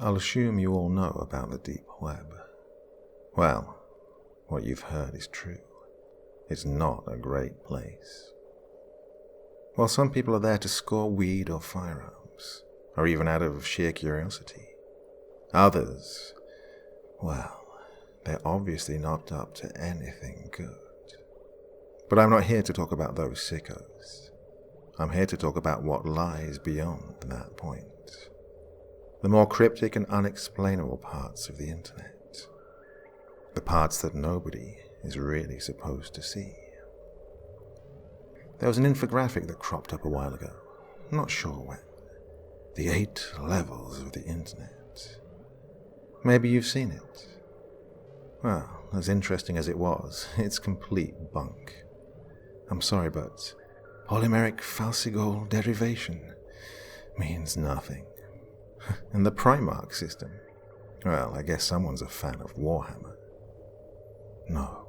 I'll assume you all know about the deep web. Well, what you've heard is true. It's not a great place. While some people are there to score weed or firearms, or even out of sheer curiosity, others, well, they're obviously not up to anything good. But I'm not here to talk about those sickos. I'm here to talk about what lies beyond that point. The more cryptic and unexplainable parts of the internet. The parts that nobody is really supposed to see. There was an infographic that cropped up a while ago, not sure when. The 8 levels of the internet. Maybe you've seen it. Well, as interesting as it was, it's complete bunk. I'm sorry, but polymeric falsigol derivation means nothing. And the Primarch system, well, I guess someone's a fan of Warhammer. No,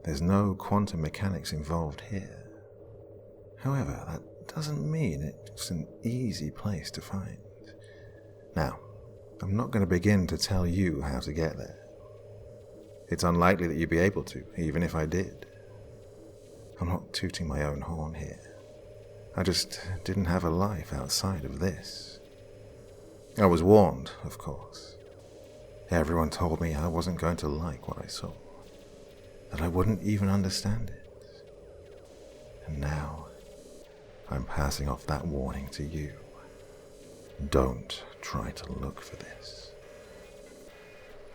there's no quantum mechanics involved here. However, that doesn't mean it's an easy place to find. Now, I'm not going to begin to tell you how to get there. It's unlikely that you'd be able to, even if I did. I'm not tooting my own horn here. I just didn't have a life outside of this. I was warned, of course. Everyone told me I wasn't going to like what I saw. That I wouldn't even understand it. And now, I'm passing off that warning to you. Don't try to look for this.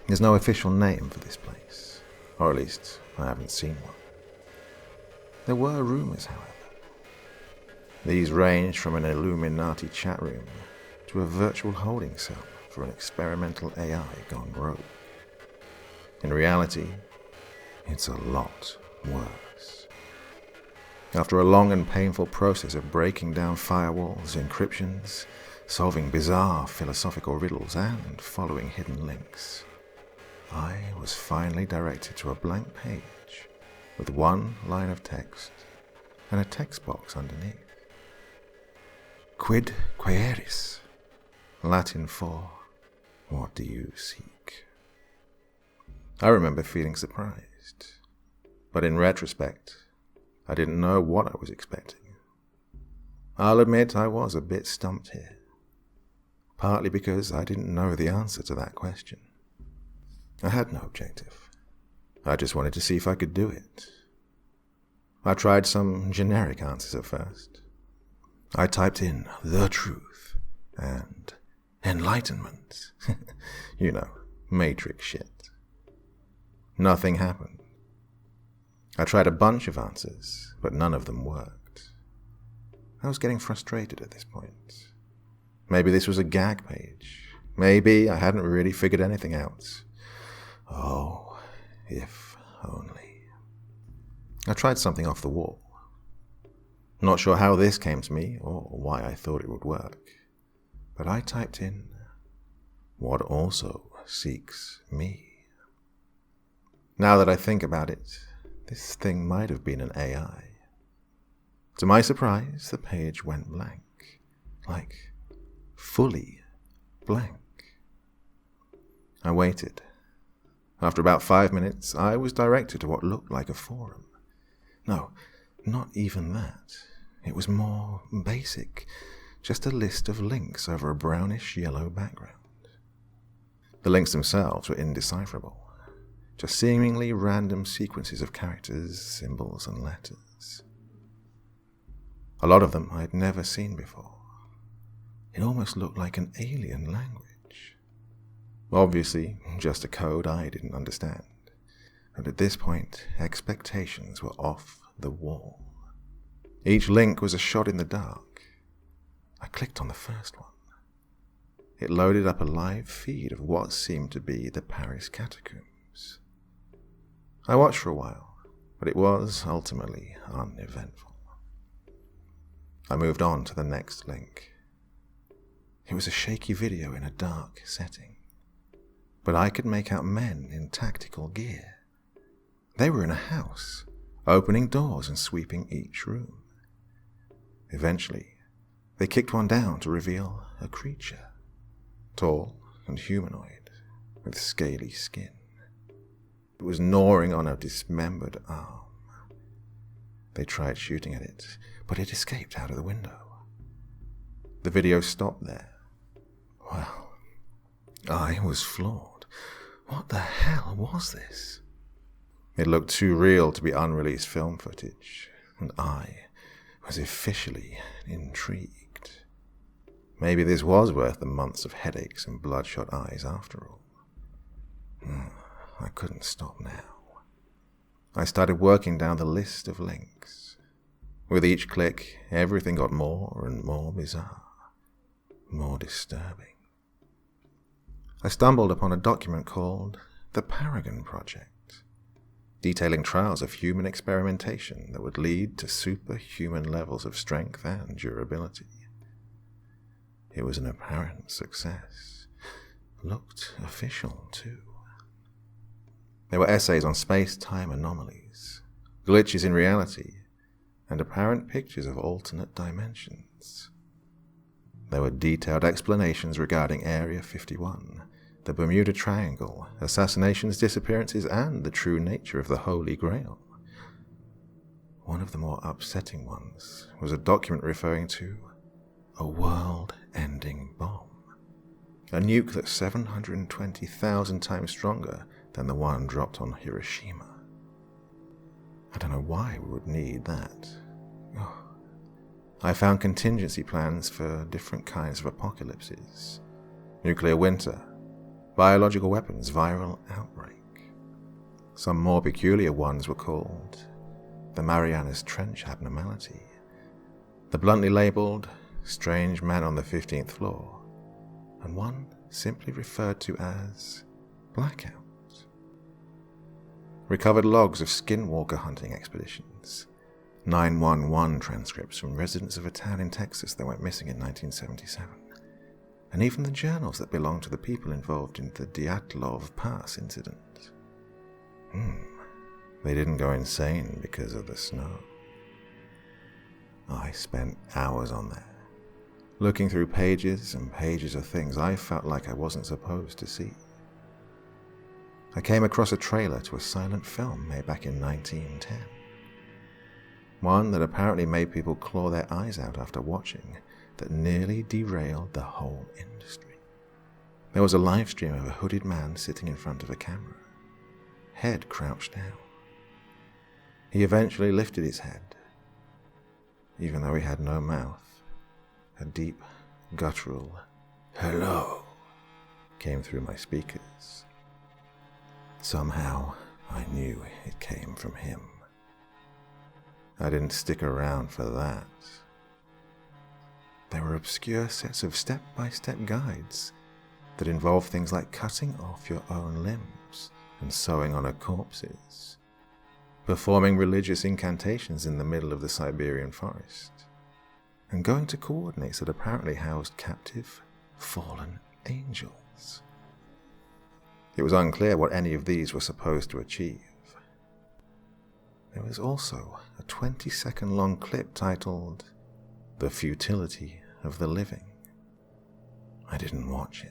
There's no official name for this place, or at least I haven't seen one. There were rumors, however. These ranged from an Illuminati chat room to a virtual holding cell for an experimental AI gone rogue. In reality, it's a lot worse. After a long and painful process of breaking down firewalls, encryptions, solving bizarre philosophical riddles, and following hidden links, I was finally directed to a blank page with one line of text and a text box underneath. Quid quaeris? Latin for, what do you seek? I remember feeling surprised, but in retrospect, I didn't know what I was expecting. I'll admit I was a bit stumped here, partly because I didn't know the answer to that question. I had no objective. I just wanted to see if I could do it. I tried some generic answers at first. I typed in the truth and enlightenment. You know, Matrix shit. Nothing happened. I tried a bunch of answers, but none of them worked. I was getting frustrated at this point. Maybe this was a gag page. Maybe I hadn't really figured anything out. Oh, if only. I tried something off the wall. Not sure how this came to me or why I thought it would work, but I typed in, what also seeks me. Now that I think about it, this thing might have been an AI. To my surprise, the page went blank. Like, fully blank. I waited. After about 5 minutes, I was directed to what looked like a forum. No, not even that. It was more basic. Just a list of links over a brownish-yellow background. The links themselves were indecipherable. Just seemingly random sequences of characters, symbols, and letters. A lot of them I had never seen before. It almost looked like an alien language. Obviously, just a code I didn't understand. And at this point, expectations were off the wall. Each link was a shot in the dark. I clicked on the first one. It loaded up a live feed of what seemed to be the Paris catacombs. I watched for a while, but it was ultimately uneventful. I moved on to the next link. It was a shaky video in a dark setting, but I could make out men in tactical gear. They were in a house, opening doors and sweeping each room. Eventually, they kicked one down to reveal a creature. Tall, and humanoid, with scaly skin. It was gnawing on a dismembered arm. They tried shooting at it, but it escaped out of the window. The video stopped there. Well, I was floored. What the hell was this? It looked too real to be unreleased film footage, and I was officially intrigued. Maybe this was worth the months of headaches and bloodshot eyes after all. I couldn't stop now. I started working down the list of links. With each click, everything got more and more bizarre, more disturbing. I stumbled upon a document called The Paragon Project, detailing trials of human experimentation that would lead to superhuman levels of strength and durability. It was an apparent success. Looked official, too. There were essays on space-time anomalies, glitches in reality, and apparent pictures of alternate dimensions. There were detailed explanations regarding Area 51, the Bermuda Triangle, assassinations, disappearances, and the true nature of the Holy Grail. One of the more upsetting ones was a document referring to a world-ending bomb, a nuke that's 720,000 times stronger than the one dropped on Hiroshima. I don't know why we would need that. I found contingency plans for different kinds of apocalypses. Nuclear winter, biological weapons, viral outbreak. Some more peculiar ones were called the Marianas Trench Abnormality, the bluntly labeled Strange Man on the 15th Floor, and one simply referred to as Blackout. Recovered logs of skinwalker hunting expeditions, 911 transcripts from residents of a town in Texas that went missing in 1977, and even the journals that belonged to the people involved in the Dyatlov Pass incident. They didn't go insane because of the snow. I spent hours on there, looking through pages and pages of things I felt like I wasn't supposed to see. I came across a trailer to a silent film made back in 1910. One that apparently made people claw their eyes out after watching, that nearly derailed the whole industry. There was a live stream of a hooded man sitting in front of a camera, head crouched down. He eventually lifted his head. Even though he had no mouth, a deep, guttural "hello" came through my speakers. Somehow, I knew it came from him. I didn't stick around for that. There were obscure sets of step-by-step guides that involved things like cutting off your own limbs and sewing on corpses, performing religious incantations in the middle of the Siberian forest, and going to coordinates that apparently housed captive, fallen angels. It was unclear what any of these were supposed to achieve. There was also a 20-second-long clip titled The Futility of the Living. I didn't watch it.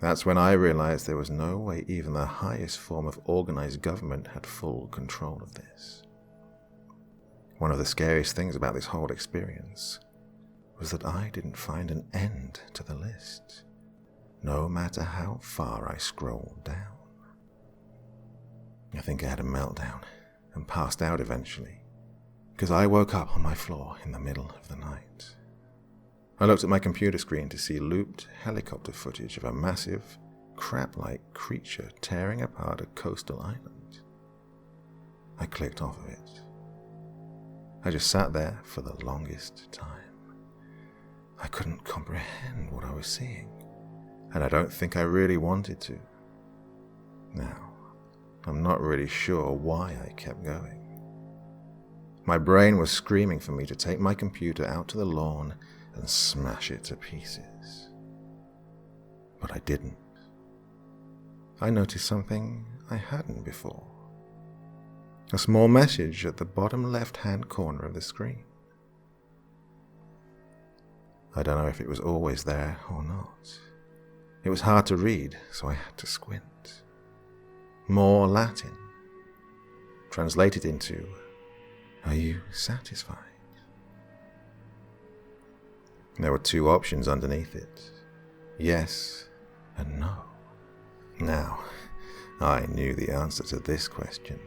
That's when I realized there was no way even the highest form of organized government had full control of this. One of the scariest things about this whole experience was that I didn't find an end to the list, no matter how far I scrolled down. I think I had a meltdown and passed out eventually, because I woke up on my floor in the middle of the night. I looked at my computer screen to see looped helicopter footage of a massive, crab-like creature tearing apart a coastal island. I clicked off of it. I just sat there for the longest time. I couldn't comprehend what I was seeing, and I don't think I really wanted to. Now, I'm not really sure why I kept going. My brain was screaming for me to take my computer out to the lawn and smash it to pieces. But I didn't. I noticed something I hadn't before. A small message at the bottom left-hand corner of the screen. I don't know if it was always there or not. It was hard to read, so I had to squint. More Latin. Translated into, "Are you satisfied?" There were two options underneath it, yes and no. Now, I knew the answer to this question.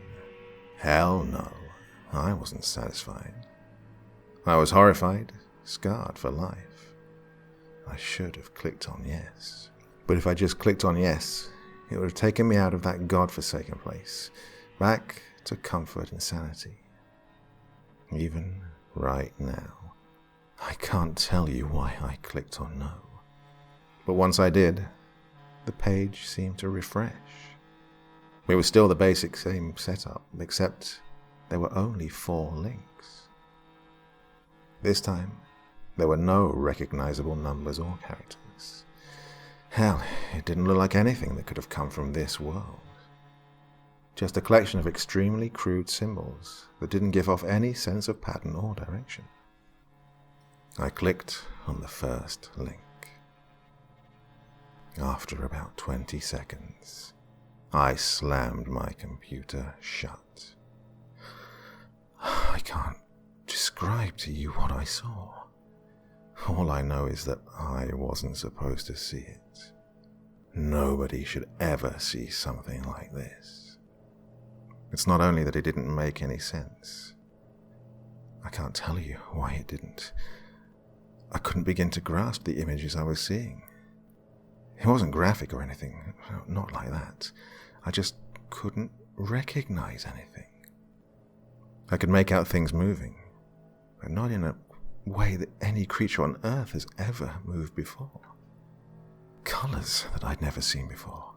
Hell no, I wasn't satisfied. I was horrified, scarred for life. I should have clicked on yes. But if I just clicked on yes, it would have taken me out of that godforsaken place, back to comfort and sanity. Even right now, I can't tell you why I clicked on no. But once I did, the page seemed to refresh. It was still the basic same setup, except there were only 4 links. This time, there were no recognizable numbers or characters. Hell, it didn't look like anything that could have come from this world. Just a collection of extremely crude symbols that didn't give off any sense of pattern or direction. I clicked on the first link. After about 20 seconds, I slammed my computer shut. I can't describe to you what I saw. All I know is that I wasn't supposed to see it. Nobody should ever see something like this. It's not only that it didn't make any sense. I can't tell you why it didn't. I couldn't begin to grasp the images I was seeing. It wasn't graphic or anything, not like that. I just couldn't recognize anything. I could make out things moving, but not in a way that any creature on Earth has ever moved before. Colors that I'd never seen before.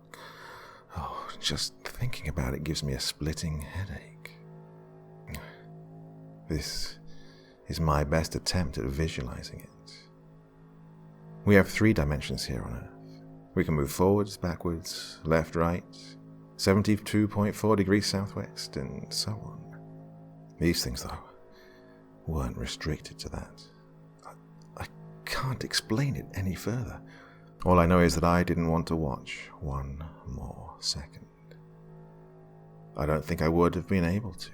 Oh, just thinking about it gives me a splitting headache. This is my best attempt at visualizing it. We have 3 dimensions here on Earth. We can move forwards, backwards, left, right, 72.4 degrees southwest, and so on. These things, though, weren't restricted to that. I can't explain it any further. All I know is that I didn't want to watch 1 more second. I don't think I would have been able to.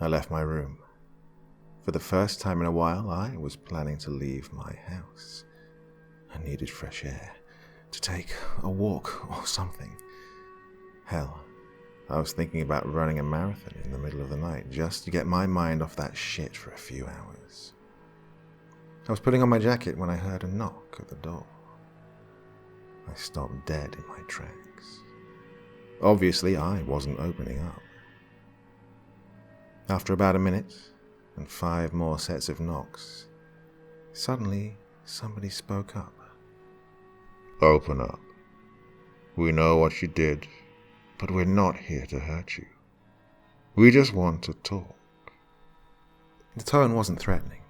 I left my room. For the first time in a while, I was planning to leave my house. I needed fresh air, to take a walk or something. Hell, I was thinking about running a marathon in the middle of the night just to get my mind off that shit for a few hours. I was putting on my jacket when I heard a knock at the door. I stopped dead in my tracks. Obviously, I wasn't opening up. After about a minute, and 5 more sets of knocks, suddenly somebody spoke up. "Open up. We know what you did, but we're not here to hurt you. We just want to talk." The tone wasn't threatening,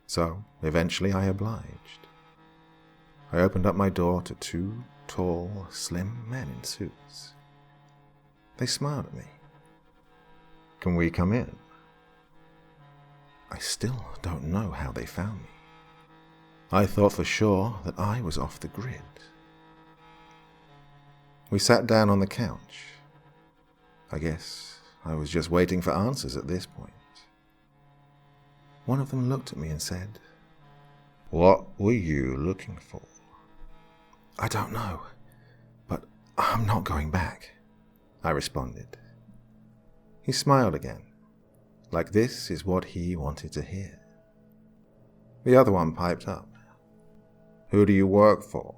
so eventually I obliged. I opened up my door to 2 tall, slim men in suits. They smiled at me. "Can we come in?" I still don't know how they found me. I thought for sure that I was off the grid. We sat down on the couch. I guess I was just waiting for answers at this point. One of them looked at me and said, "What were you looking for?" "I don't know, but I'm not going back," I responded. He smiled again, like this is what he wanted to hear. The other one piped up. "Who do you work for?"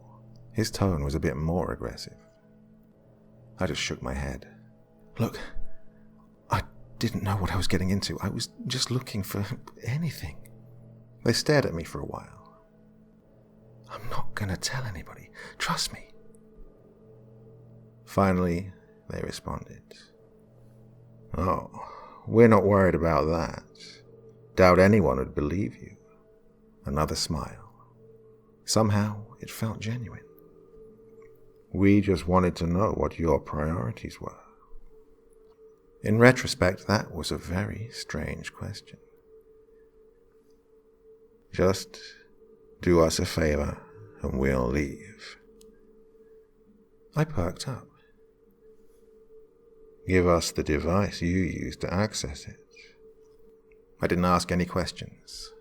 His tone was a bit more aggressive. I just shook my head. "Look, I didn't know what I was getting into. I was just looking for anything." They stared at me for a while. "I'm not gonna tell anybody. Trust me." Finally, they responded. "Oh, we're not worried about that. Doubt anyone would believe you." Another smile. Somehow, it felt genuine. "We just wanted to know what your priorities were." In retrospect, that was a very strange question. "Just do us a favor and we'll leave. I perked up. Give us the device you used to access it. I didn't ask any questions.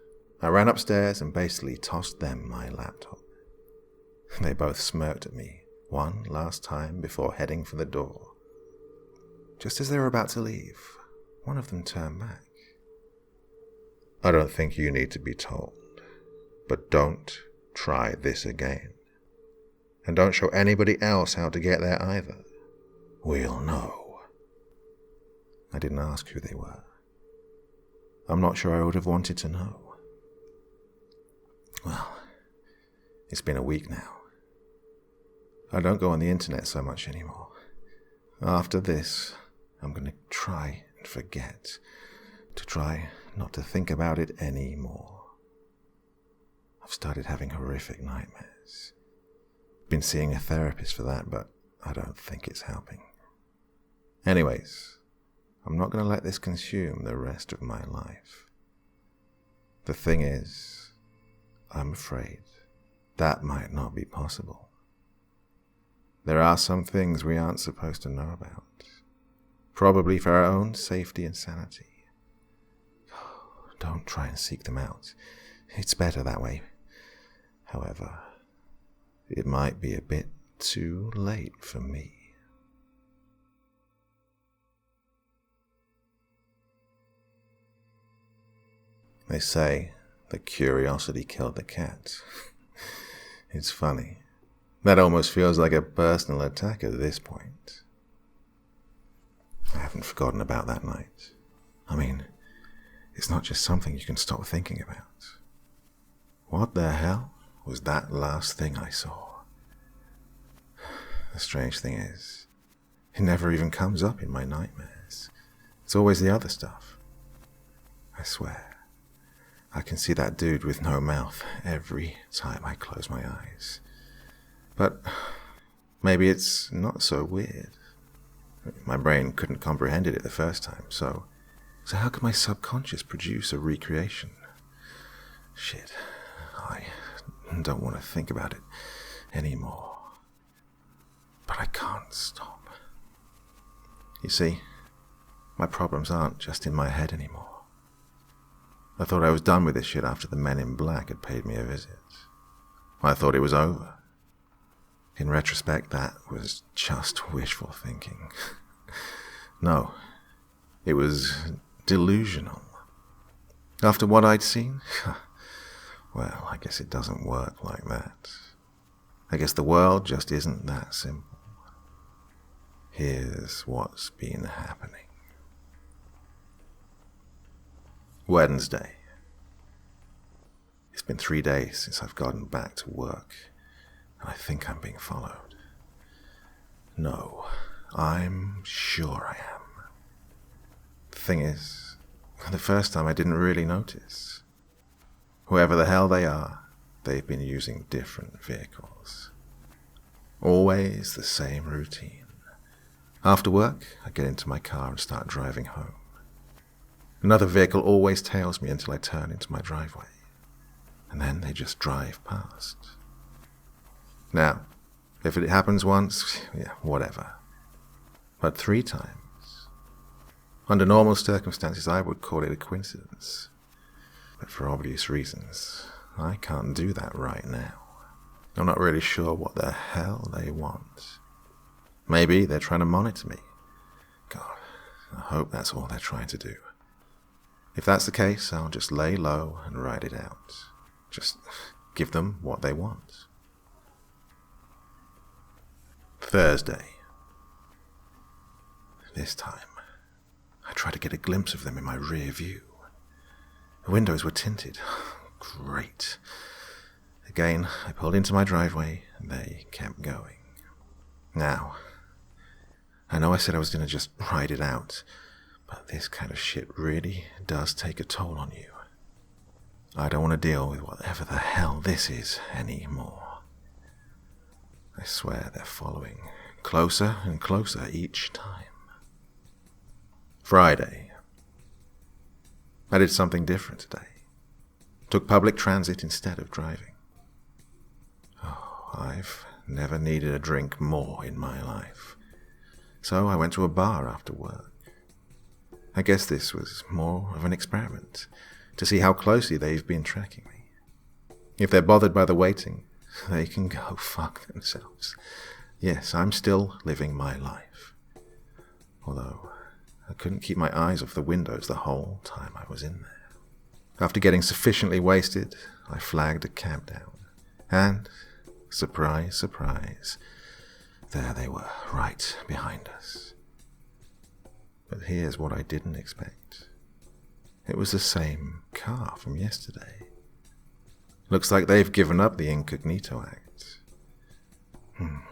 I ran upstairs and basically tossed them my laptop. They both smirked at me one last time before heading for the door. Just as they were about to leave, one of them turned back. I don't think you need to be told, but don't try this again. And don't show anybody else how to get there either. We'll know. I didn't ask who they were. I'm not sure I would have wanted to know. Well, it's been a week now. I don't go on the internet so much anymore. After this, I'm going to try and forget. To try not to think about it anymore. I've started having horrific nightmares. Been seeing a therapist for that, but I don't think it's helping. Anyways, I'm not going to let this consume the rest of my life. The thing is, I'm afraid that might not be possible. There are some things we aren't supposed to know about, probably for our own safety and sanity. Don't try and seek them out. It's better that way. However, it might be a bit too late for me. They say that curiosity killed the cat. It's funny. That almost feels like a personal attack at this point. I haven't forgotten about that night. I mean, it's not just something you can stop thinking about. What the hell was that last thing I saw? The strange thing is, it never even comes up in my nightmares. It's always the other stuff. I swear, I can see that dude with no mouth every time I close my eyes. But maybe it's not so weird. My brain couldn't comprehend it the first time, so how could my subconscious produce a recreation? Shit, I don't want to think about it anymore. But I can't stop. You see, my problems aren't just in my head anymore. I thought I was done with this shit after the men in black had paid me a visit. I thought it was over. In retrospect, that was just wishful thinking. No, it was delusional. After what I'd seen, well, I guess it doesn't work like that. I guess the world just isn't that simple. Here's what's been happening. Wednesday. It's been 3 days since I've gotten back to work, and I think I'm being followed. No, I'm sure I am. The thing is, the first time I didn't really notice. Whoever the hell they are, they've been using different vehicles. Always the same routine. After work, I get into my car and start driving home. Another vehicle always tails me until I turn into my driveway, and then they just drive past. Now, if it happens once, yeah, whatever. But 3 times. Under normal circumstances, I would call it a coincidence. But for obvious reasons, I can't do that right now. I'm not really sure what the hell they want. Maybe they're trying to monitor me. God, I hope that's all they're trying to do. If that's the case, I'll just lay low and ride it out. Just give them what they want. Thursday. This time, I tried to get a glimpse of them in my rear view. The windows were tinted. Great. Again, I pulled into my driveway, and they kept going. Now, I know I said I was going to just ride it out, but this kind of shit really does take a toll on you. I don't want to deal with whatever the hell this is anymore. I swear they're following, closer and closer each time. Friday. I did something different today. Took public transit instead of driving. Oh, I've never needed a drink more in my life. So I went to a bar after work. I guess this was more of an experiment, to see how closely they've been tracking me. If they're bothered by the waiting, they can go fuck themselves. Yes, I'm still living my life. Although, I couldn't keep my eyes off the windows the whole time I was in there. After getting sufficiently wasted, I flagged a cab down. And, surprise, surprise, there they were, right behind us. But here's what I didn't expect. It was the same car from yesterday. Looks like they've given up the Incognito Act.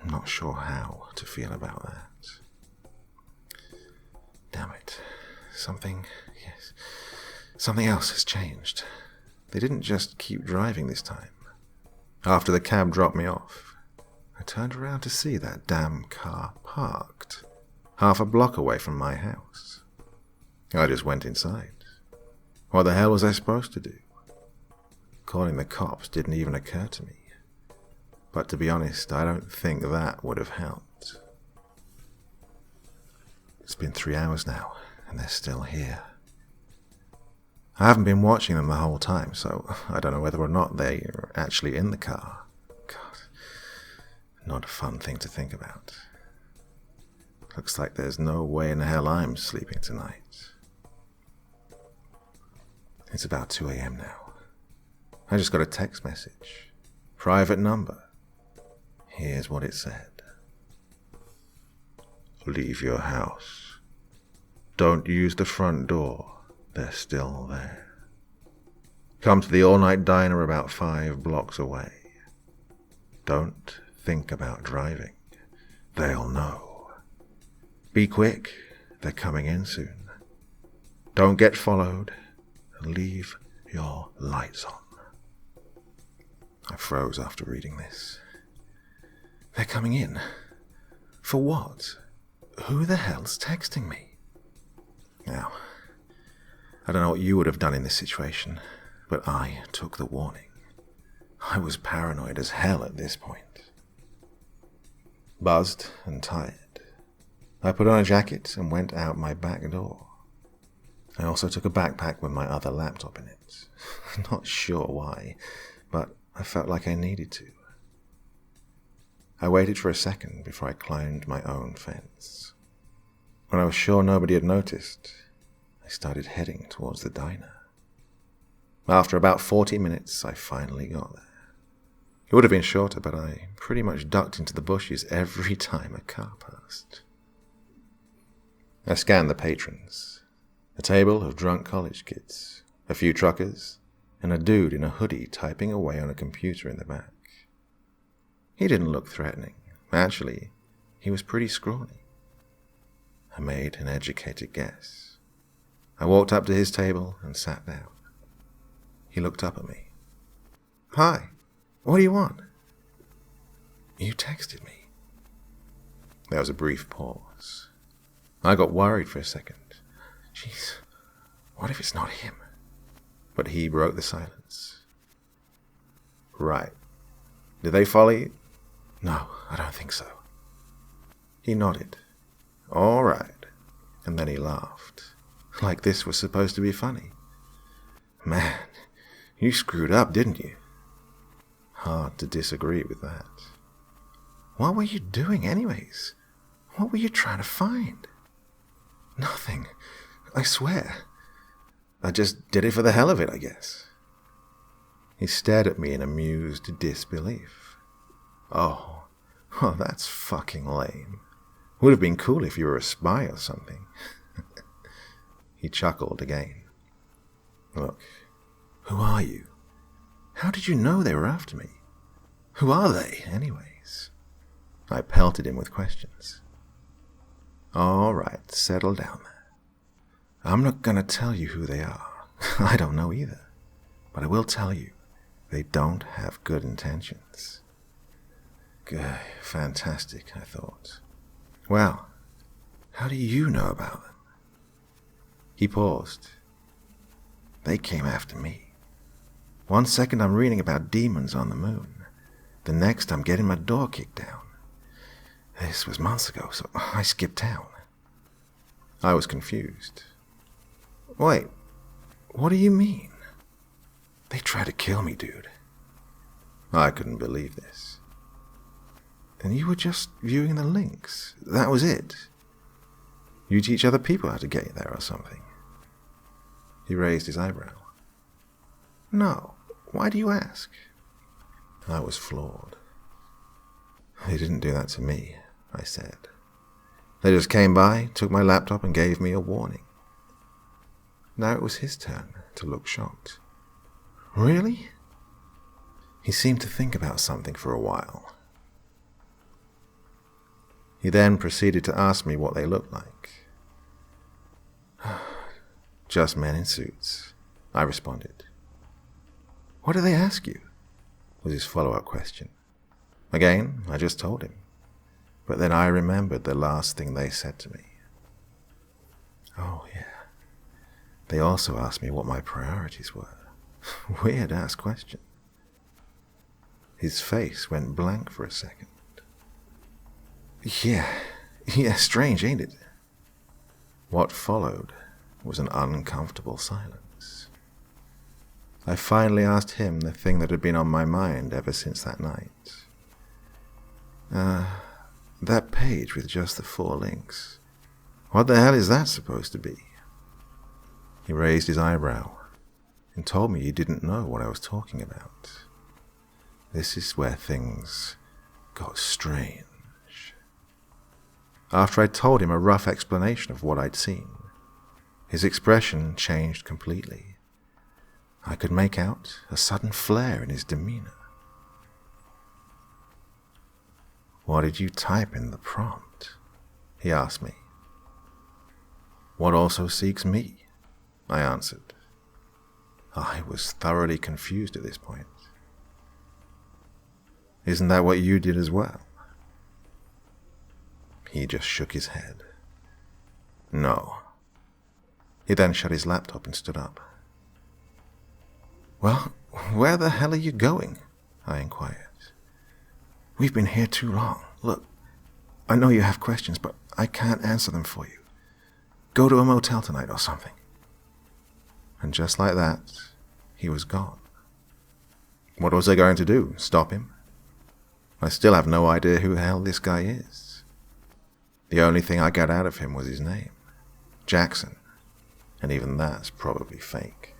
Not sure how to feel about that. Damn it. Something else has changed. They didn't just keep driving this time. After the cab dropped me off, I turned around to see that damn car parked, half a block away from my house. I just went inside. What the hell was I supposed to do? Calling the cops didn't even occur to me. But to be honest, I don't think that would have helped. It's been 3 hours now, and they're still here. I haven't been watching them the whole time, so I don't know whether or not they're actually in the car. God, not a fun thing to think about. Looks like there's no way in hell I'm sleeping tonight. It's about 2 a.m. now. I just got a text message. Private number. Here's what it said. Leave your house. Don't use the front door. They're still there. Come to the all-night diner about 5 blocks away. Don't think about driving. They'll know. Be quick. They're coming in soon. Don't get followed. Leave your lights on. I froze after reading this. They're coming in. For what? Who the hell's texting me? Now, I don't know what you would have done in this situation, but I took the warning. I was paranoid as hell at this point. Buzzed and tired, I put on a jacket and went out my back door. I also took a backpack with my other laptop in it. Not sure why, but I felt like I needed to. I waited for a second before I climbed my own fence. When I was sure nobody had noticed, I started heading towards the diner. After about 40 minutes, I finally got there. It would have been shorter, but I pretty much ducked into the bushes every time a car passed. I scanned the patrons. A table of drunk college kids, a few truckers, and a dude in a hoodie typing away on a computer in the back. He didn't look threatening. Actually, he was pretty scrawny. I made an educated guess. I walked up to his table and sat down. He looked up at me. Hi, what do you want? You texted me. There was a brief pause. I got worried for a second. Jeez, what if it's not him? But he broke the silence. Right. Did they follow you? No, I don't think so. He nodded. All right. And then he laughed. Like this was supposed to be funny. Man, you screwed up, didn't you? Hard to disagree with that. What were you doing anyways? What were you trying to find? Nothing. I swear. I just did it for the hell of it, I guess. He stared at me in amused disbelief. Oh, that's fucking lame. Would have been cool if you were a spy or something. He chuckled again. Look, who are you? How did you know they were after me? Who are they, anyways? I pelted him with questions. All right, settle down there. I'm not going to tell you who they are. I don't know either. But I will tell you, they don't have good intentions. Good, fantastic, I thought. Well, how do you know about them? He paused. They came after me. 1 second I'm reading about demons on the moon. The next, I'm getting my door kicked down. This was months ago, so I skipped town. I was confused. Wait, what do you mean? They tried to kill me, dude. I couldn't believe this. And you were just viewing the links. That was it. You teach other people how to get there or something. He raised his eyebrow. No, why do you ask? I was floored. They didn't do that to me, I said. They just came by, took my laptop and gave me a warning. Now it was his turn to look shocked. Really? He seemed to think about something for a while. He then proceeded to ask me what they looked like. Just men in suits, I responded. What did they ask you? Was his follow-up question. Again, I just told him. But then I remembered the last thing they said to me. Oh, yeah. They also asked me what my priorities were. Weird-ass question. His face went blank for a second. Yeah, strange, ain't it? What followed was an uncomfortable silence. I finally asked him the thing that had been on my mind ever since that night. That page with just the 4 links. What the hell is that supposed to be? He raised his eyebrow and told me he didn't know what I was talking about. This is where things got strange. After I told him a rough explanation of what I'd seen, his expression changed completely. I could make out a sudden flare in his demeanor. What did you type in the prompt? He asked me. What also seeks me? I answered. I was thoroughly confused at this point. Isn't that what you did as well? He just shook his head. No. He then shut his laptop and stood up. Well, where the hell are you going? I inquired. We've been here too long. Look, I know you have questions, but I can't answer them for you. Go to a motel tonight or something. And just like that, he was gone. What was I going to do? Stop him? I still have no idea who the hell this guy is. The only thing I got out of him was his name, Jackson, and even that's probably fake.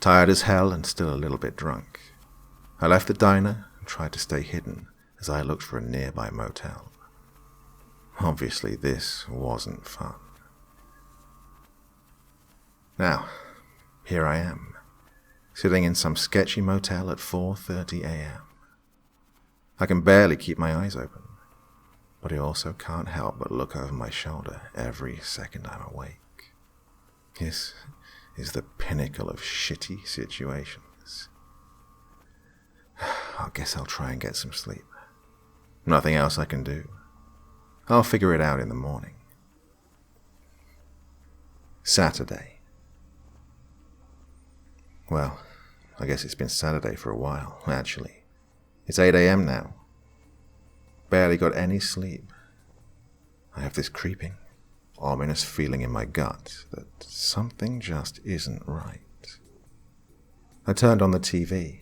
Tired as hell and still a little bit drunk, I left the diner and tried to stay hidden as I looked for a nearby motel. Obviously, this wasn't fun. Now, here I am, sitting in some sketchy motel at 4:30 a.m. I can barely keep my eyes open, but I also can't help but look over my shoulder every second I'm awake. This is the pinnacle of shitty situations. I guess I'll try and get some sleep. Nothing else I can do. I'll figure it out in the morning. Saturday. Well, I guess it's been Saturday for a while, actually. It's 8 a.m. now. Barely got any sleep. I have this creeping, ominous feeling in my gut that something just isn't right. I turned on the TV.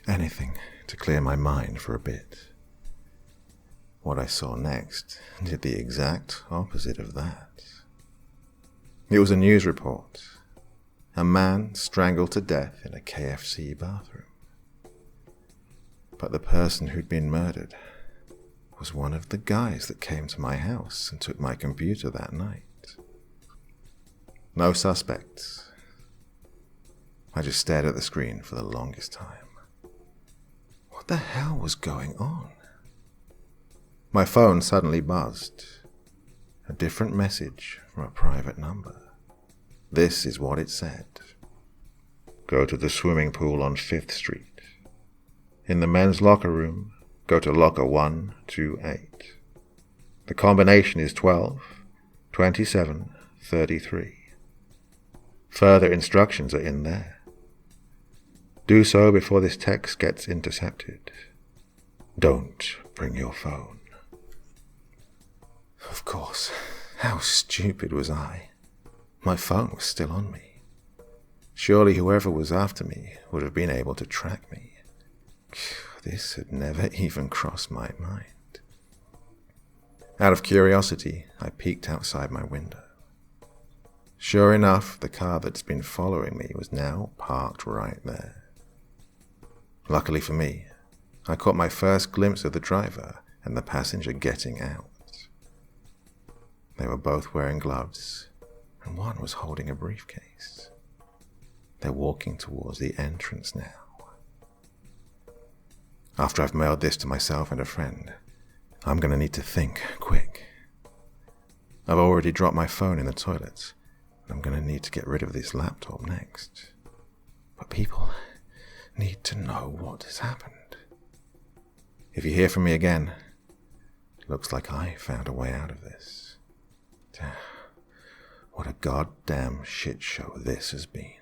Anything to clear my mind for a bit. What I saw next did the exact opposite of that. It was a news report. A man strangled to death in a KFC bathroom. But the person who'd been murdered was one of the guys that came to my house and took my computer that night. No suspects. I just stared at the screen for the longest time. What the hell was going on? My phone suddenly buzzed. A different message from a private number. This is what it said. Go to the swimming pool on 5th Street. In the men's locker room, go to locker 128. The combination is 12, 27, 33. Further instructions are in there. Do so before this text gets intercepted. Don't bring your phone. Of course, how stupid was I? My phone was still on me. Surely whoever was after me would have been able to track me. This had never even crossed my mind. Out of curiosity, I peeked outside my window. Sure enough, the car that's been following me was now parked right there. Luckily for me, I caught my first glimpse of the driver and the passenger getting out. They were both wearing gloves, and one was holding a briefcase. They're walking towards the entrance now. After I've mailed this to myself and a friend, I'm going to need to think quick. I've already dropped my phone in the toilet, and I'm going to need to get rid of this laptop next. But people need to know what has happened. If you hear from me again, it looks like I found a way out of this. What a goddamn shit show this has been.